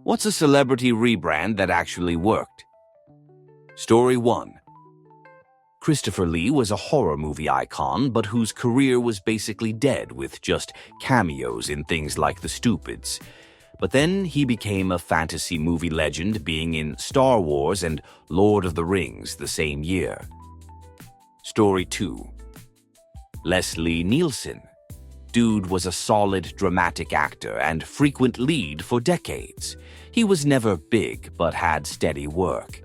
What's a celebrity rebrand that actually worked? Story 1. Christopher Lee was a horror movie icon, but whose career was basically dead with just cameos in things like The Stupids. But then he became a fantasy movie legend, being in Star Wars and Lord of the Rings the same year. Story 2. Leslie Nielsen. Dude was a solid dramatic actor and frequent lead for decades. He was never big, but had steady work.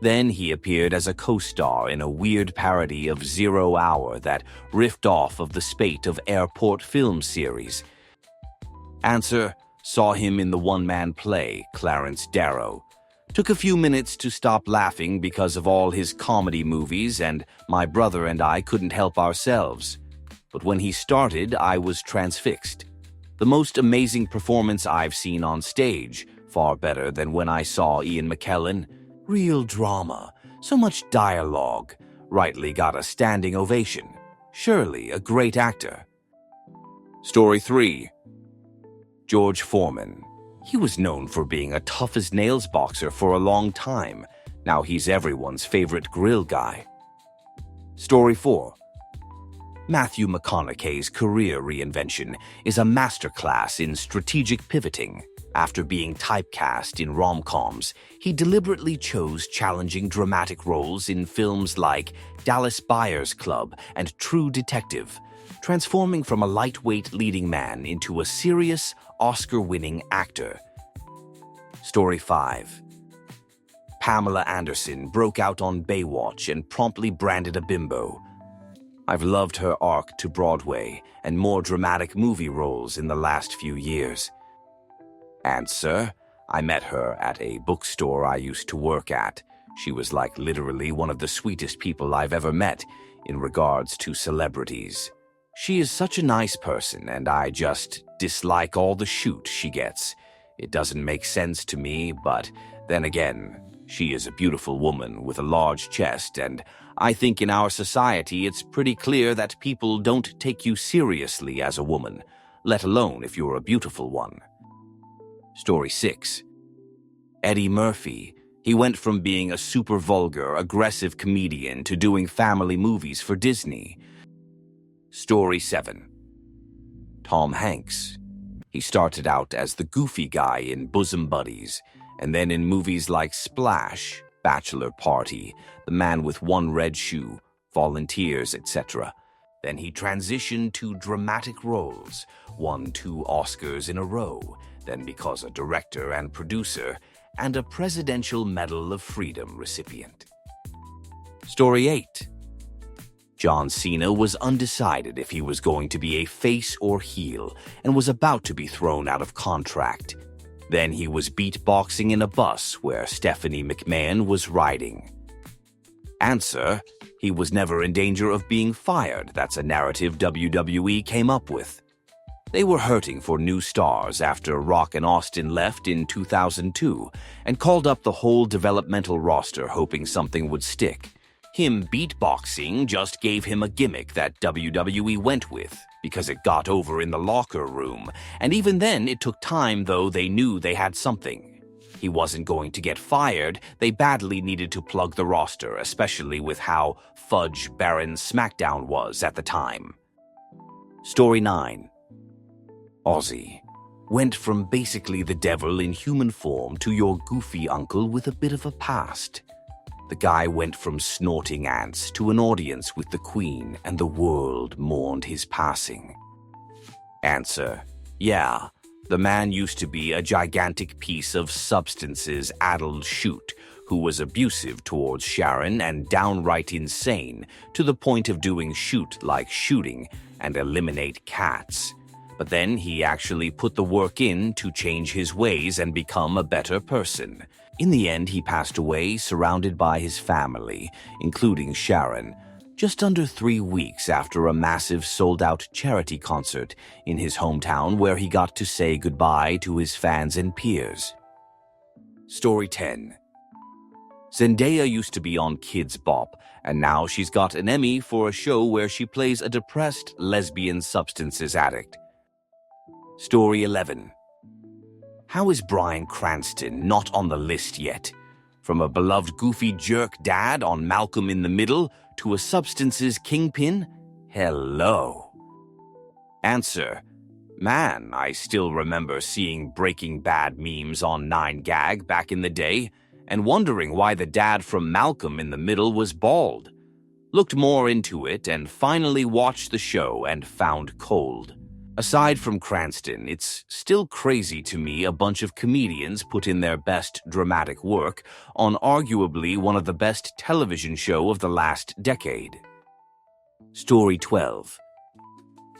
Then he appeared as a co-star in a weird parody of 0 Hour that riffed off of the spate of airport film series. Answer: saw him in the one-man play, Clarence Darrow. Took a few minutes to stop laughing because of all his comedy movies, and my brother and I couldn't help ourselves. But when he started, I was transfixed. The most amazing performance I've seen on stage, far better than when I saw Ian McKellen. Real drama, so much dialogue, rightly got a standing ovation. Surely a great actor. Story 3. George Foreman. He was known for being a tough-as-nails boxer for a long time. Now he's everyone's favorite grill guy. Story 4. Matthew McConaughey's career reinvention is a masterclass in strategic pivoting. After being typecast in rom-coms, he deliberately chose challenging dramatic roles in films like Dallas Buyers Club and True Detective, transforming from a lightweight leading man into a serious, Oscar-winning actor. Story 5. Pamela Anderson broke out on Baywatch and promptly branded a bimbo. I've loved her arc to Broadway and more dramatic movie roles in the last few years. Answer: I met her at a bookstore I used to work at. She was like literally one of the sweetest people I've ever met in regards to celebrities. She is such a nice person, and I just dislike all the shoot she gets. It doesn't make sense to me, but then again, she is a beautiful woman with a large chest, and I think in our society it's pretty clear that people don't take you seriously as a woman, let alone if you're a beautiful one. Story 6. Eddie Murphy. He went from being a super vulgar, aggressive comedian to doing family movies for Disney. Story 7. Tom Hanks. He started out as the goofy guy in Bosom Buddies, and then in movies like Splash, Bachelor Party, The Man with One Red Shoe, Volunteers, etc. Then he transitioned to dramatic roles, won 2 Oscars in a row, then because a director and producer, and a Presidential Medal of Freedom recipient. Story 8. John Cena was undecided if he was going to be a face or heel, and was about to be thrown out of contract. Then he was beatboxing in a bus where Stephanie McMahon was riding. Answer: he was never in danger of being fired. That's a narrative WWE came up with. They were hurting for new stars after Rock and Austin left in 2002 and called up the whole developmental roster hoping something would stick. Him beatboxing just gave him a gimmick that WWE went with because it got over in the locker room, and even then it took time, though they knew they had something. He wasn't going to get fired. They badly needed to plug the roster, especially with how fudge Baron SmackDown was at the time. Story 9. Ozzy. Went from basically the devil in human form to your goofy uncle with a bit of a past. The guy went from snorting ants to an audience with the Queen, and the world mourned his passing. Answer: yeah, the man used to be a gigantic piece of substances-addled shoot who was abusive towards Sharon and downright insane to the point of doing shoot like shooting and eliminate cats. But then he actually put the work in to change his ways and become a better person. In the end, he passed away surrounded by his family, including Sharon, just under 3 weeks after a massive sold-out charity concert in his hometown where he got to say goodbye to his fans and peers. Story 10. Zendaya used to be on Kids Bop, and now she's got an Emmy for a show where she plays a depressed lesbian substances addict. Story 11. How is Bryan Cranston not on the list yet? From a beloved goofy jerk dad on Malcolm in the Middle to a substances kingpin? Hello. Answer: man, I still remember seeing Breaking Bad memes on 9gag back in the day and wondering why the dad from Malcolm in the Middle was bald. Looked more into it and finally watched the show and found cold. Aside from Cranston, it's still crazy to me a bunch of comedians put in their best dramatic work on arguably one of the best television show of the last decade. Story 12.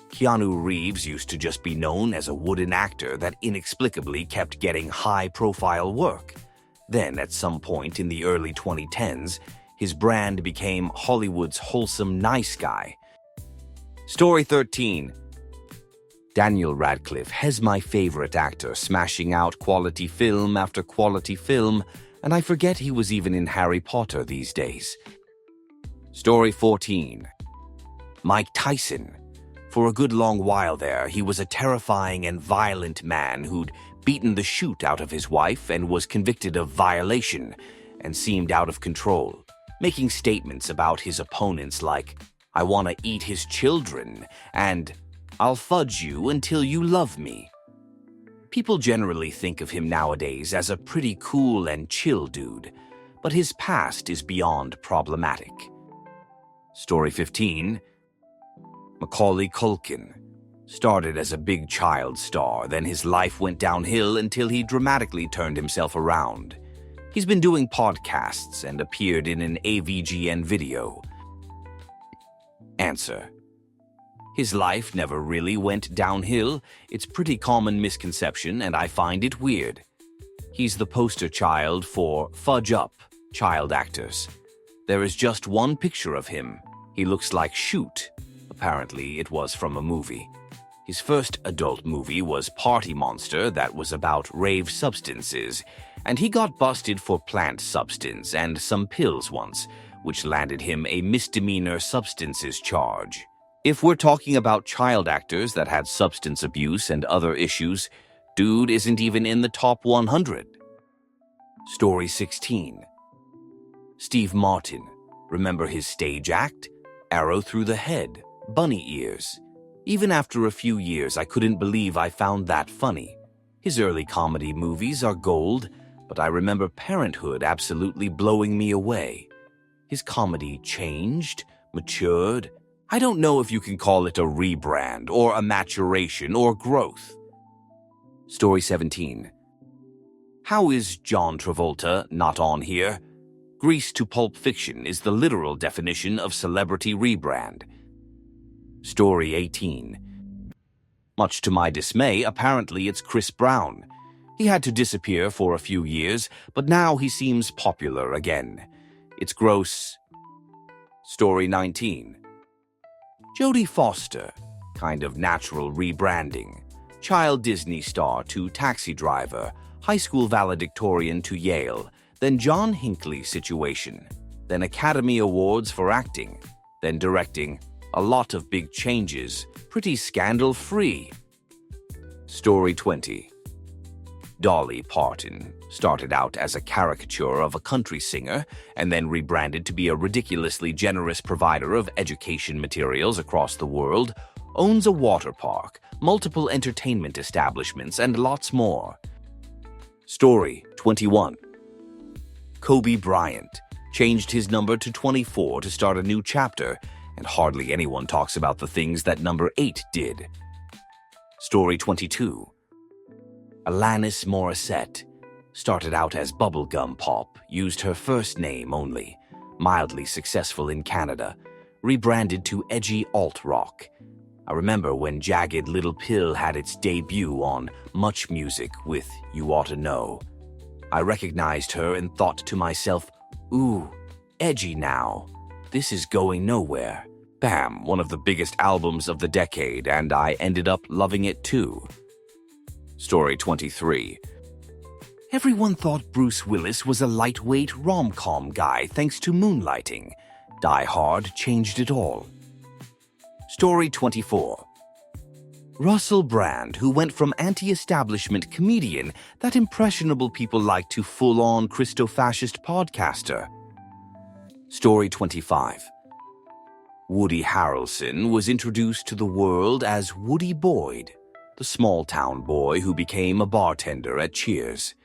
Keanu Reeves used to just be known as a wooden actor that inexplicably kept getting high-profile work. Then, at some point in the early 2010s, his brand became Hollywood's wholesome nice guy. Story 13. Daniel Radcliffe has my favorite actor smashing out quality film after quality film, and I forget he was even in Harry Potter these days. Story 14. Mike Tyson. For a good long while there, he was a terrifying and violent man who'd beaten the shit out of his wife and was convicted of violation and seemed out of control, making statements about his opponents like, "I want to eat his children," and "I'll fudge you until you love me." People generally think of him nowadays as a pretty cool and chill dude, but his past is beyond problematic. Story 15. Macaulay Culkin. Started as a big child star, then his life went downhill until he dramatically turned himself around. He's been doing podcasts and appeared in an AVGN video. Answer: his life never really went downhill. It's pretty common misconception, and I find it weird. He's the poster child for fudge up child actors. There is just one picture of him. He looks like Shoot. Apparently, it was from a movie. His first adult movie was Party Monster that was about rave substances, and he got busted for plant substance and some pills once, which landed him a misdemeanor substances charge. If we're talking about child actors that had substance abuse and other issues, dude isn't even in the top 100. Story 16. Steve Martin. Remember his stage act? Arrow through the head, bunny ears. Even after a few years, I couldn't believe I found that funny. His early comedy movies are gold, but I remember Parenthood absolutely blowing me away. His comedy changed, matured. I don't know if you can call it a rebrand or a maturation or growth. Story 17. How is John Travolta not on here? Grease to Pulp Fiction is the literal definition of celebrity rebrand. Story 18. Much to my dismay, apparently it's Chris Brown. He had to disappear for a few years, but now he seems popular again. It's gross. Story 19. Jodie Foster. Kind of natural rebranding. Child Disney star to taxi driver, high school valedictorian to Yale, then John Hinckley situation, then Academy Awards for acting, then directing. A lot of big changes, pretty scandal-free. Story 20. Dolly Parton started out as a caricature of a country singer and then rebranded to be a ridiculously generous provider of education materials across the world, owns a water park, multiple entertainment establishments, and lots more. Story 21. Kobe Bryant changed his number to 24 to start a new chapter, and hardly anyone talks about the things that number 8 did. Story 22. Alanis Morissette started out as bubblegum pop, used her first name only, mildly successful in Canada, rebranded to edgy alt-rock. I remember when Jagged Little Pill had its debut on Much Music with You Oughta Know. I recognized her and thought to myself, ooh, edgy now. This is going nowhere. Bam, one of the biggest albums of the decade, and I ended up loving it too. Story 23. Everyone thought Bruce Willis was a lightweight rom-com guy thanks to Moonlighting. Die Hard changed it all. Story 24. Russell Brand, who went from anti-establishment comedian that impressionable people like to full-on Christo-fascist podcaster. Story 25. Woody Harrelson was introduced to the world as Woody Boyd, the small-town boy who became a bartender at Cheers.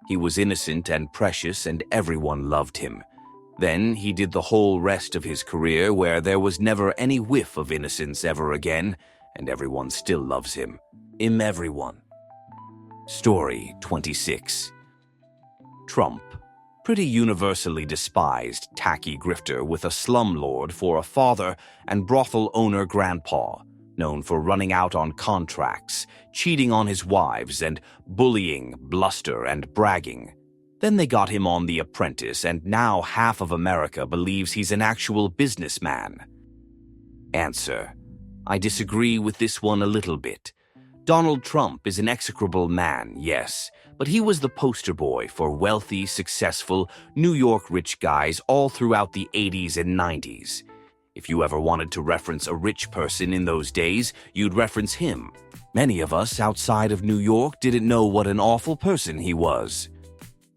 He was innocent and precious, and everyone loved him. Then he did the whole rest of his career where there was never any whiff of innocence ever again, and everyone still loves him. Everyone. Story 26. Trump. Pretty universally despised, tacky grifter with a slumlord for a father and brothel owner grandpa, known for running out on contracts, cheating on his wives, and bullying, bluster, and bragging. Then they got him on The Apprentice, and now half of America believes he's an actual businessman. Answer. I disagree with this one a little bit. Donald Trump is an execrable man, yes, but he was the poster boy for wealthy, successful, New York rich guys all throughout the 80s and 90s. If you ever wanted to reference a rich person in those days, you'd reference him. Many of us outside of New York didn't know what an awful person he was.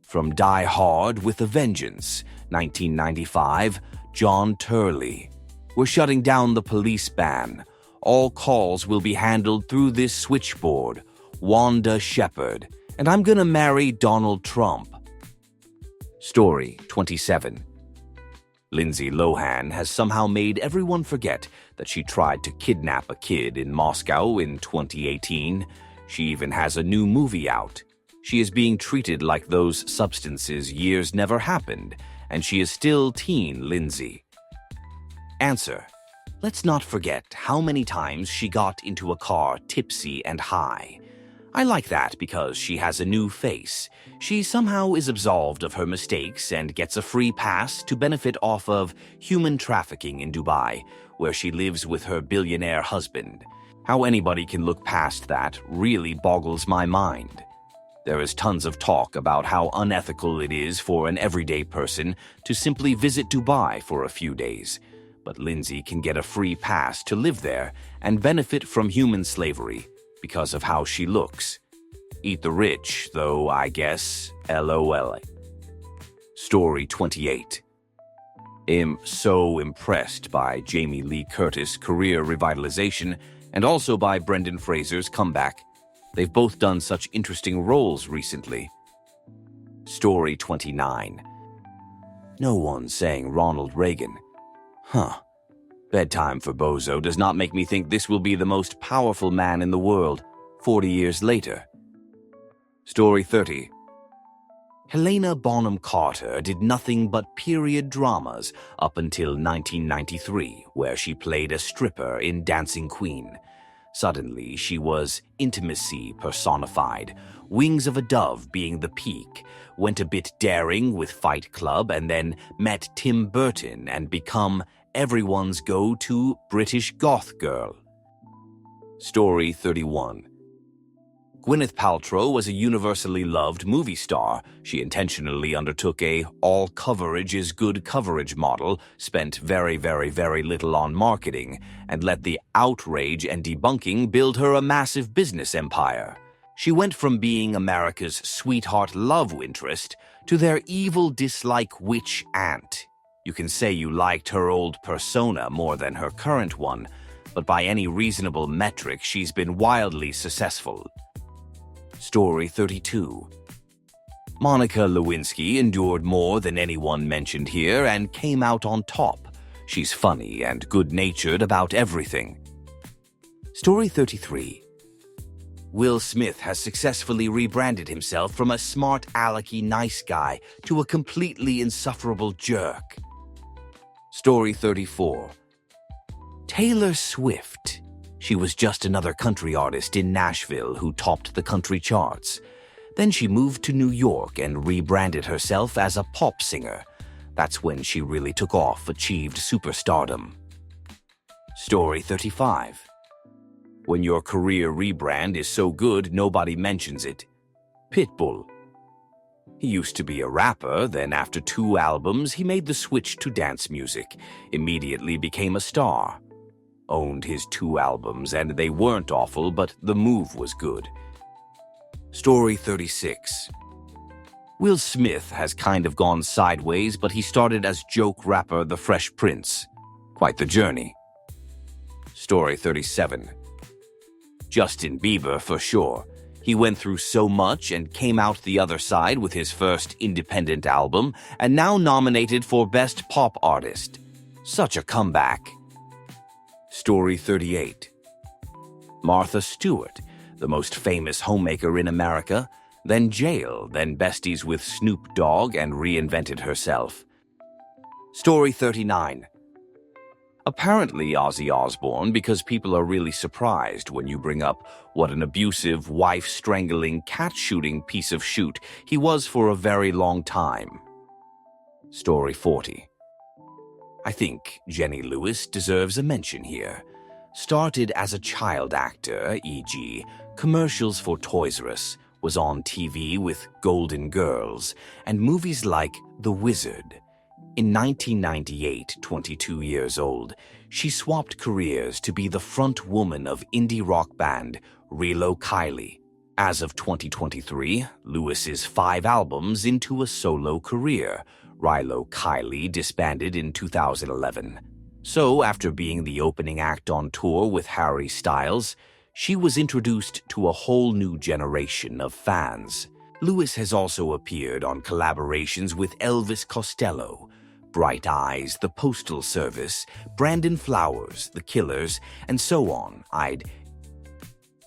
From Die Hard with a Vengeance, 1995, John Turley. We're shutting down the police ban. All calls will be handled through this switchboard. Wanda Shepard. And I'm gonna marry Donald Trump. Story 27. Lindsay Lohan has somehow made everyone forget that she tried to kidnap a kid in Moscow in 2018. She even has a new movie out. She is being treated like those substances years never happened, and she is still teen Lindsay. Answer. Let's not forget how many times she got into a car tipsy and high. I like that because she has a new face. She somehow is absolved of her mistakes and gets a free pass to benefit off of human trafficking in Dubai, where she lives with her billionaire husband. How anybody can look past that really boggles my mind. There is tons of talk about how unethical it is for an everyday person to simply visit Dubai for a few days. But Lindsay can get a free pass to live there and benefit from human slavery because of how she looks. Eat the rich, though, I guess. LOL. Story 28. I'm so impressed by Jamie Lee Curtis' career revitalization and also by Brendan Fraser's comeback. They've both done such interesting roles recently. Story 29. No one's saying Ronald Reagan. Huh. Bedtime for Bozo does not make me think this will be the most powerful man in the world 40 years later. Story 30. Helena Bonham Carter did nothing but period dramas up until 1993, where she played a stripper in Dancing Queen. Suddenly, she was intimacy personified, Wings of a Dove being the peak, went a bit daring with Fight Club, and then met Tim Burton and become everyone's go-to British goth girl. Story 31. Gwyneth Paltrow was a universally loved movie star. She intentionally undertook a all coverage is good coverage model, spent very little on marketing, and let the outrage and debunking build her a massive business empire. She went from being America's sweetheart love interest to their evil dislike witch aunt. You can say you liked her old persona more than her current one, but by any reasonable metric, she's been wildly successful. Story 32. Monica Lewinsky endured more than anyone mentioned here and came out on top. She's funny and good-natured about everything. Story 33. Will Smith has successfully rebranded himself from a smart alecky nice guy to a completely insufferable jerk. Story 34. Taylor Swift. She was just another country artist in Nashville who topped the country charts. Then she moved to New York and rebranded herself as a pop singer. That's when she really took off, achieved superstardom. Story 35. When your career rebrand is so good nobody mentions it. Pitbull. He used to be a rapper, then after 2 albums he made the switch to dance music, immediately became a star. owned his 2 albums, and they weren't awful, but the move was good. Story 36. Will Smith has kind of gone sideways, but he started as joke rapper The Fresh Prince. Quite the journey. Story 37. Justin Bieber, for sure. He went through so much and came out the other side with his first independent album, and now nominated for Best Pop Artist. Such a comeback. Story 38. Martha Stewart, the most famous homemaker in America, then jail, then besties with Snoop Dogg, and reinvented herself. Story 39. Apparently Ozzy Osbourne, because people are really surprised when you bring up what an abusive, wife-strangling, cat-shooting piece of shoot he was for a very long time. Story 40. I think Jenny Lewis deserves a mention here. Started as a child actor, e.g., commercials for Toys R Us, was on TV with Golden Girls, and movies like The Wizard. In 1998, 22 years old, she swapped careers to be the front woman of indie rock band Rilo Kiley. As of 2023, Lewis is 5 albums into a solo career. Rilo Kiley disbanded in 2011. So, after being the opening act on tour with Harry Styles, she was introduced to a whole new generation of fans. Lewis has also appeared on collaborations with Elvis Costello, Bright Eyes, The Postal Service, Brandon Flowers, The Killers, and so on. I'd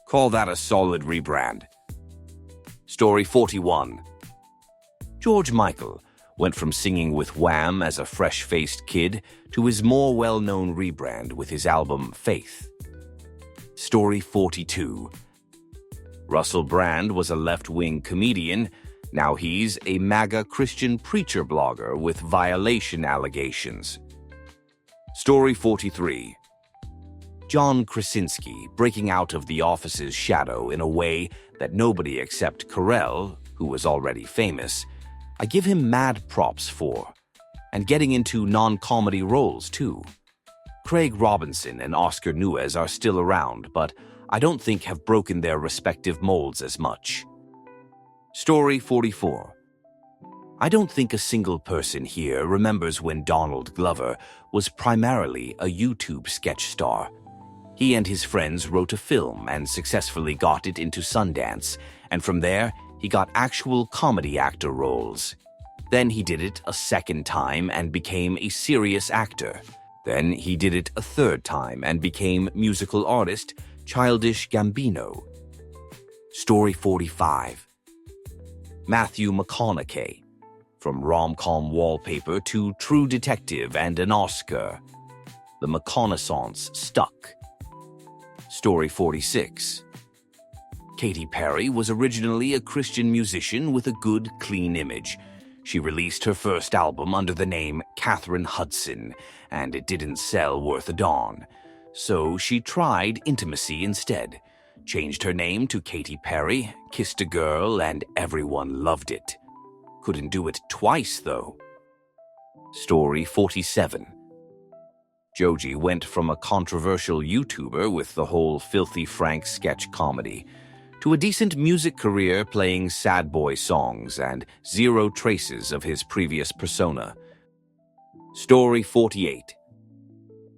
call that a solid rebrand. Story 41. George Michael went from singing with Wham as a fresh-faced kid to his more well-known rebrand with his album Faith. Story 42. Russell Brand was a left-wing comedian. Now he's a MAGA Christian preacher blogger with violation allegations. Story 43. John Krasinski breaking out of The Office's shadow in a way that nobody except Carell, who was already famous, I give him mad props for. And getting into non-comedy roles, too. Craig Robinson and Oscar Nuez are still around, but I don't think have broken their respective molds as much. Story 44. I don't think a single person here remembers when Donald Glover was primarily a YouTube sketch star. He and his friends wrote a film and successfully got it into Sundance, and from there, he got actual comedy actor roles. Then he did it a second time and became a serious actor. Then he did it a third time and became musical artist Childish Gambino. Story 45. Matthew McConaughey. From rom-com wallpaper to True Detective and an Oscar. The McConaissance stuck. Story 46. Katy Perry was originally a Christian musician with a good, clean image. She released her first album under the name Catherine Hudson, and it didn't sell worth a darn. So she tried intimacy instead. Changed her name to Katy Perry, kissed a girl, and everyone loved it. Couldn't do it twice, though. Story 47. Joji went from a controversial YouTuber with the whole Filthy Frank sketch comedy to a decent music career playing sad boy songs and zero traces of his previous persona. Story 48.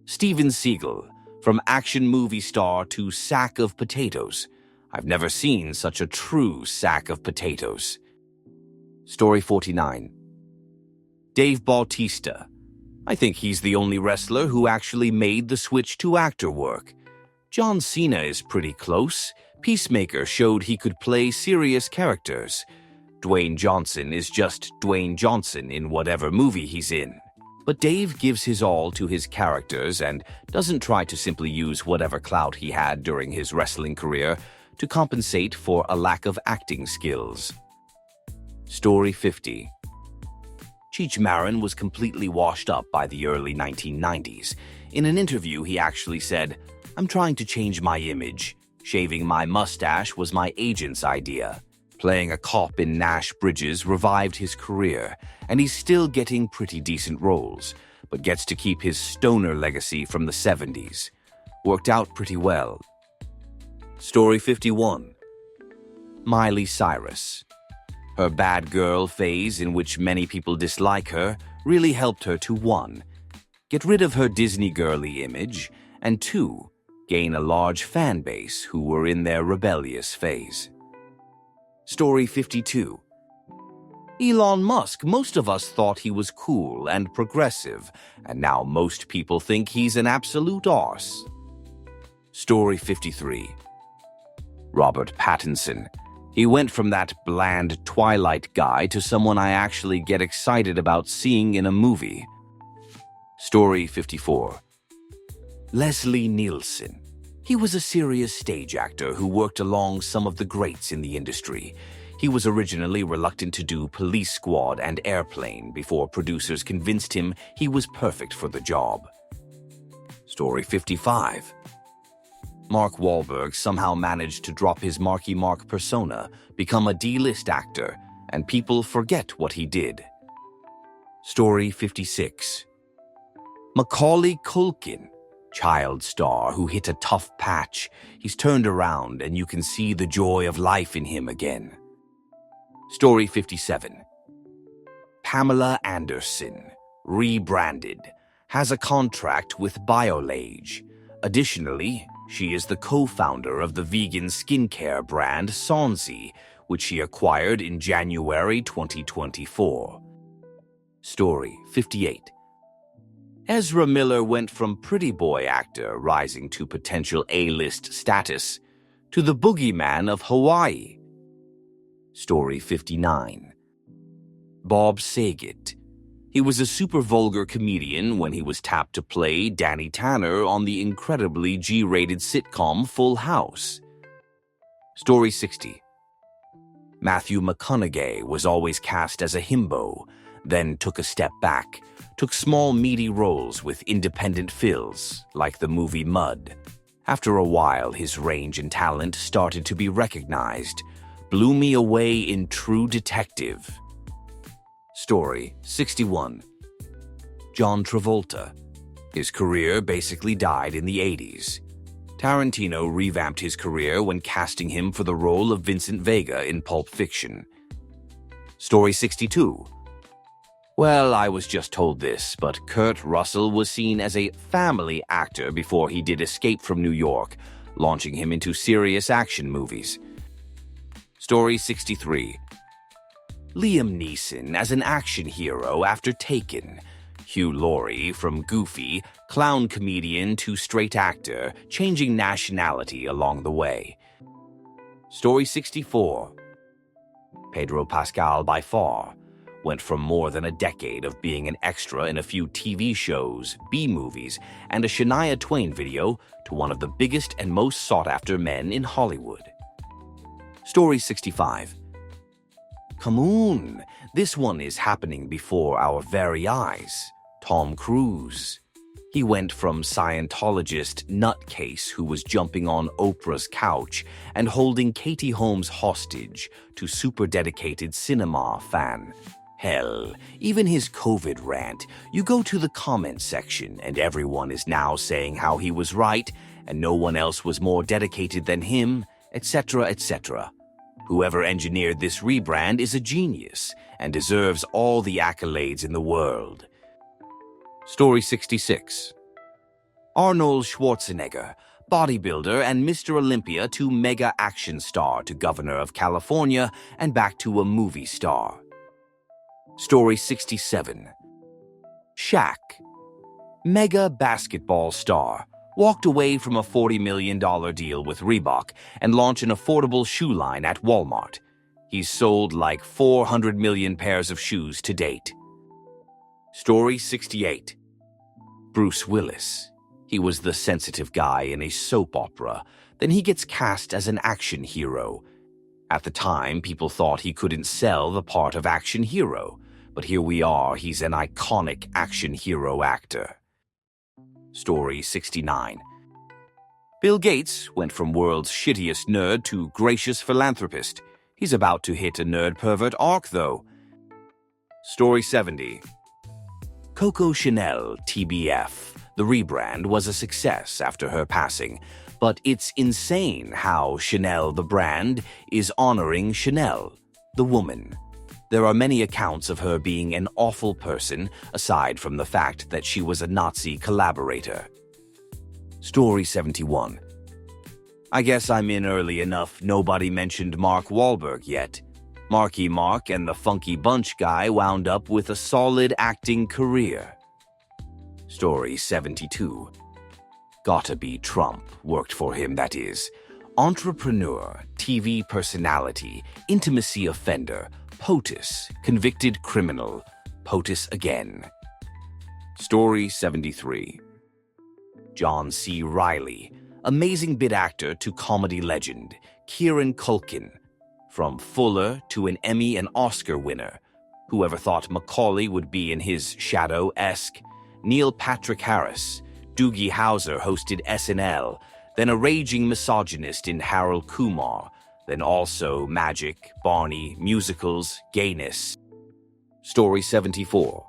Steven Seagal. From action movie star to sack of potatoes. I've never seen such a true sack of potatoes. Story 49. Dave Bautista. I think he's the only wrestler who actually made the switch to actor work. John Cena is pretty close. Peacemaker showed he could play serious characters. Dwayne Johnson is just Dwayne Johnson in whatever movie he's in. But Dave gives his all to his characters and doesn't try to simply use whatever clout he had during his wrestling career to compensate for a lack of acting skills. Story 50. Cheech Marin was completely washed up by the early 1990s. In an interview, he actually said, "I'm trying to change my image. Shaving my mustache was my agent's idea." Playing a cop in Nash Bridges revived his career, and he's still getting pretty decent roles, but gets to keep his stoner legacy from the 70s. Worked out pretty well. Story 51. Miley Cyrus. Her bad girl phase, in which many people dislike her, really helped her to 1. Get rid of her Disney girly image, and 2. Gain a large fan base who were in their rebellious phase. Story 52. Elon Musk, most of us thought he was cool and progressive, and now most people think he's an absolute arse. Story 53. Robert Pattinson. He went from that bland Twilight guy to someone I actually get excited about seeing in a movie. Story 54. Leslie Nielsen. He was a serious stage actor who worked along some of the greats in the industry. He was originally reluctant to do Police Squad and Airplane before producers convinced him he was perfect for the job. Story 55. Mark Wahlberg somehow managed to drop his Marky Mark persona, become a D-list actor, and people forget what he did. Story 56. Macaulay Culkin. Child star who hit a tough patch. He's turned around and you can see the joy of life in him again. Story 57. Pamela Anderson. Rebranded. Has a contract with BioLage. Additionally, she is the co-founder of the vegan skincare brand Sonzi, which she acquired in January 2024. Story 58. Ezra Miller went from pretty boy actor rising to potential A-list status to the boogeyman of Hawaii. Story 59. Bob Saget. He was a super vulgar comedian when he was tapped to play Danny Tanner on the incredibly G-rated sitcom Full House. Story 60. Matthew McConaughey was always cast as a himbo, then took a step back, took small meaty roles with independent fills, like the movie Mud. After a while, his range and talent started to be recognized. Blew me away in True Detective. Story 61. John Travolta. His career basically died in the 80s. Tarantino revamped his career when casting him for the role of Vincent Vega in Pulp Fiction. Story 62. Well, I was just told this, but Kurt Russell was seen as a family actor before he did Escape from New York, launching him into serious action movies. Story 63. Liam Neeson as an action hero after Taken. Hugh Laurie from Goofy, clown comedian to straight actor, changing nationality along the way. Story 64. Pedro Pascal by far. Went from more than a decade of being an extra in a few TV shows, B-movies, and a Shania Twain video to one of the biggest and most sought-after men in Hollywood. Story 65. Come on, this one is happening before our very eyes. Tom Cruise. He went from Scientologist nutcase who was jumping on Oprah's couch and holding Katie Holmes hostage to super dedicated cinema fan. Hell, even his COVID rant, you go to the comment section and everyone is now saying how he was right and no one else was more dedicated than him, etc., etc. Whoever engineered this rebrand is a genius and deserves all the accolades in the world. Story 66. Arnold Schwarzenegger, bodybuilder and Mr. Olympia to mega action star to Governor of California and back to a movie star. Story 67. Shaq, mega basketball star, walked away from a $40 million deal with Reebok and launched an affordable shoe line at Walmart. He's sold like 400 million pairs of shoes to date. Story 68. Bruce Willis. He was the sensitive guy in a soap opera. Then he gets cast as an action hero. At the time, people thought he couldn't sell the part of action hero. But here we are, he's an iconic action hero actor. Story 69. Bill Gates went from world's shittiest nerd to gracious philanthropist. He's about to hit a nerd pervert arc, though. Story 70. Coco Chanel, TBF, The Rebrand was a success after her passing, but it's insane how Chanel the brand is honoring Chanel, the woman. There are many accounts of her being an awful person, aside from the fact that she was a Nazi collaborator. Story 71. I guess I'm in early enough nobody mentioned Mark Wahlberg yet. Marky Mark and the Funky Bunch guy wound up with a solid acting career. Story 72. Gotta be Trump, worked for him that is. Entrepreneur, TV personality, intimacy offender, POTUS, convicted criminal, POTUS again. Story 73. John C. Reilly, amazing bit actor to comedy legend, Kieran Culkin. From Fuller to an Emmy and Oscar winner. Whoever thought Macaulay would be in his shadow-esque? Neil Patrick Harris. Doogie Howser hosted SNL, then a raging misogynist in Harold Kumar, then also magic, Barney, musicals, gayness. Story 74.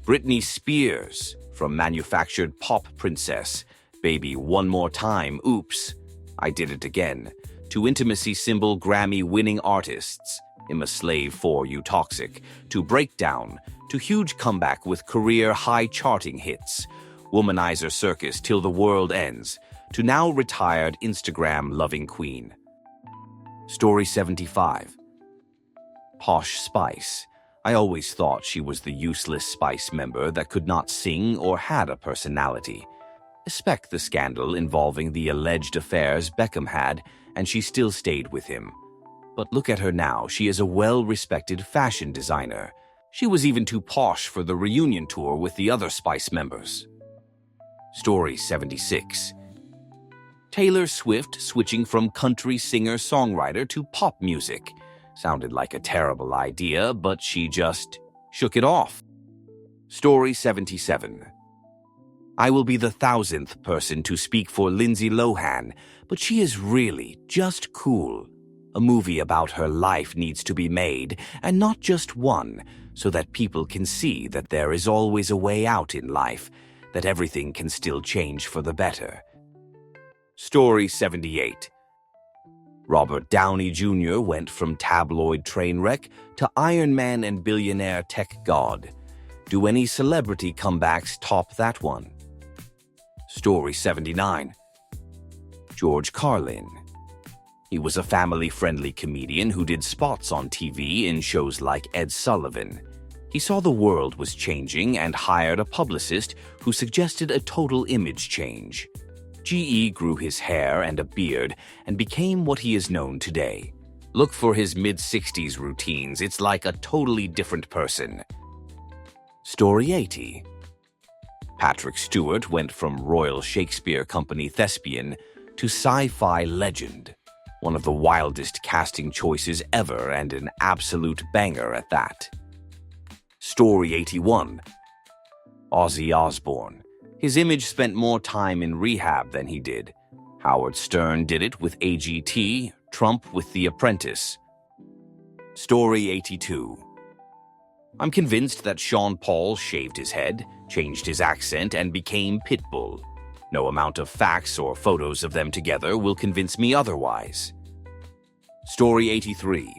Britney Spears, from manufactured pop princess, baby one more time, oops, I did it again, to intimacy symbol Grammy-winning artists, I'm a slave for you toxic, to breakdown, to huge comeback with career high charting hits, womanizer circus till the world ends, to now retired Instagram-loving queen. Story 75. Posh Spice. I always thought she was the useless Spice member that could not sing or had a personality. Expect the scandal involving the alleged affairs Beckham had, and she still stayed with him. But look at her now, she is a well-respected fashion designer. She was even too posh for the reunion tour with the other Spice members. Story 76. Taylor Swift switching from country singer-songwriter to pop music. Sounded like a terrible idea, but she just shook it off. Story 77. I will be the 1,000th person to speak for Lindsay Lohan, but she is really just cool. A movie about her life needs to be made, and not just one, so that people can see that there is always a way out in life, that everything can still change for the better. Story 78. Robert Downey Jr. went from tabloid train wreck to Iron Man and billionaire tech god. Do any celebrity comebacks top that one? Story 79. George Carlin. He was a family-friendly comedian who did spots on TV in shows like Ed Sullivan. He saw the world was changing and hired a publicist who suggested a total image change. GE grew his hair and a beard and became what he is known today. Look for his mid-60s routines, it's like a totally different person. Story 80. Patrick Stewart went from Royal Shakespeare Company thespian to sci-fi legend. One of the wildest casting choices ever and an absolute banger at that. Story 81. Ozzy Osbourne. His image spent more time in rehab than he did. Howard Stern did it with AGT, Trump with The Apprentice. Story 82. I'm convinced that Sean Paul shaved his head, changed his accent, and became Pitbull. No amount of facts or photos of them together will convince me otherwise. Story 83.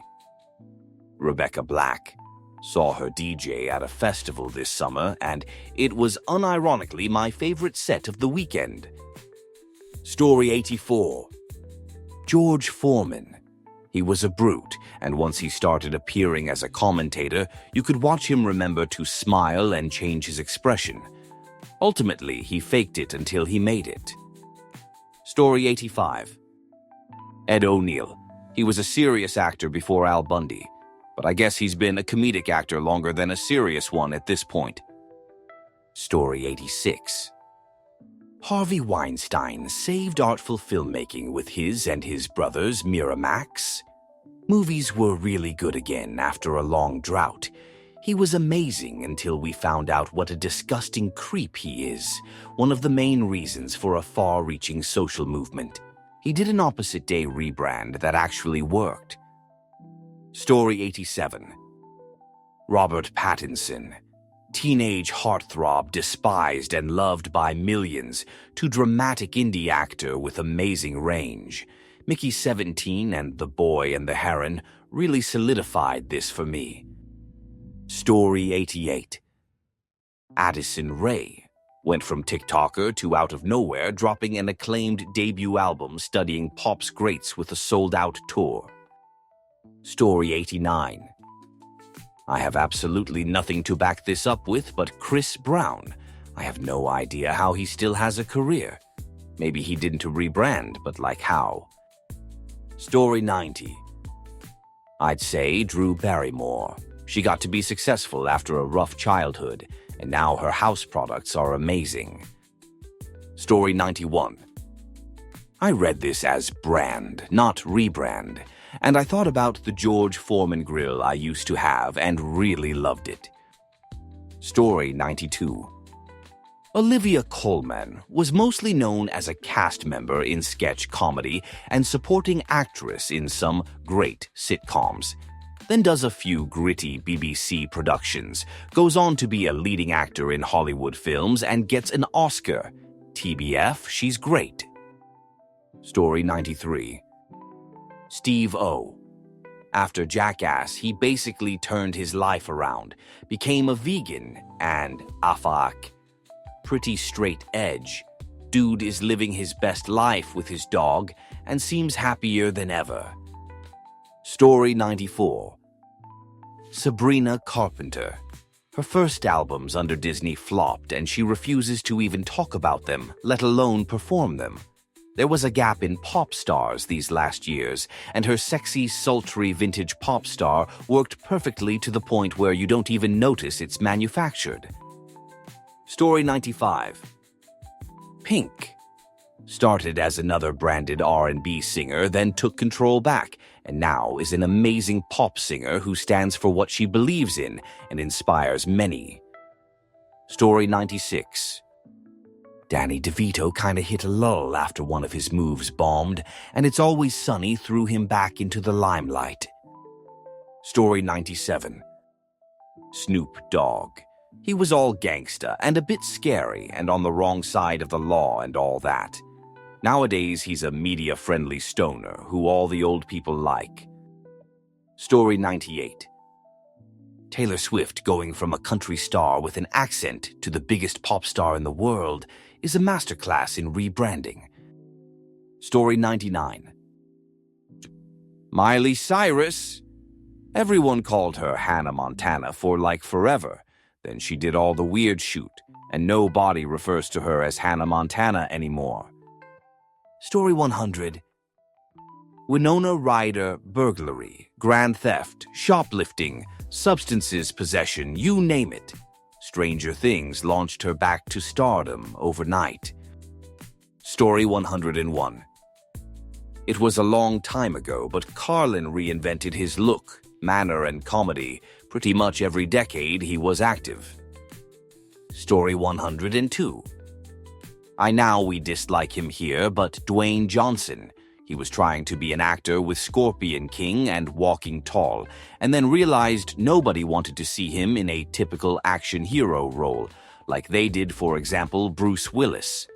Rebecca Black. Saw her DJ at a festival this summer, and it was unironically my favorite set of the weekend. Story 84. George Foreman. He was a brute, and once he started appearing as a commentator, you could watch him remember to smile and change his expression. Ultimately, he faked it until he made it. Story 85. Ed O'Neill. He was a serious actor before Al Bundy, but I guess he's been a comedic actor longer than a serious one at this point. Story 86. Harvey Weinstein saved artful filmmaking with his and his brothers Miramax. Movies were really good again after a long drought. He was amazing until we found out what a disgusting creep he is, one of the main reasons for a far-reaching social movement. He did an opposite-day rebrand that actually worked. Story 87. Robert Pattinson. teenage heartthrob despised and loved by millions, to dramatic indie actor with amazing range, Mickey 17 and The Boy and the Heron really solidified this for me. Story 88. Addison Rae went from TikToker to out of nowhere dropping an acclaimed debut album studying pop's greats with a sold-out tour. Story 89. I have absolutely nothing to back this up with but Chris Brown. I have no idea how he still has a career. Maybe he didn't rebrand, but like how? Story 90. I'd say Drew Barrymore. She got to be successful after a rough childhood, and now her house products are amazing. Story 91. I read this as brand, not rebrand, and I thought about the George Foreman grill I used to have and really loved it. Story 92. Olivia Colman was mostly known as a cast member in sketch comedy and supporting actress in some great sitcoms. Then does a few gritty BBC productions, goes on to be a leading actor in Hollywood films and gets an Oscar. TBF, she's great. Story 93. Steve O. After Jackass, he basically turned his life around, became a vegan and afak. Pretty straight edge. Dude is living his best life with his dog and seems happier than ever. Story 94. Sabrina Carpenter. Her first albums under Disney flopped and she refuses to even talk about them, let alone perform them. There was a gap in pop stars these last years, and her sexy, sultry vintage pop star worked perfectly to the point where you don't even notice it's manufactured. Story 95. Pink. Started as another branded R&B singer, then took control back, and now is an amazing pop singer who stands for what she believes in and inspires many. Story 96. Danny DeVito kinda hit a lull after one of his moves bombed, and It's Always Sunny threw him back into the limelight. Story 97. Snoop Dogg. He was all gangsta and a bit scary and on the wrong side of the law and all that. Nowadays, he's a media-friendly stoner who all the old people like. Story 98. Taylor Swift going from a country star with an accent to the biggest pop star in the world is a masterclass in rebranding. Story 99. Miley Cyrus. Everyone called her Hannah Montana for like forever. Then she did all the weird shoot, and nobody refers to her as Hannah Montana anymore. Story 100. Winona Ryder burglary, grand theft, shoplifting, substances possession, you name it. Stranger Things launched her back to stardom overnight. Story 101. It was a long time ago, but Carlin reinvented his look, manner, and comedy pretty much every decade he was active. Story 102. We dislike him here, but Dwayne Johnson. He was trying to be an actor with Scorpion King and Walking Tall, and then realized nobody wanted to see him in a typical action hero role, like they did, for example, Bruce Willis.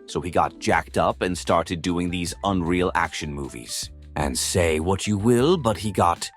So he got jacked up and started doing these unreal action movies. And say what you will, but he got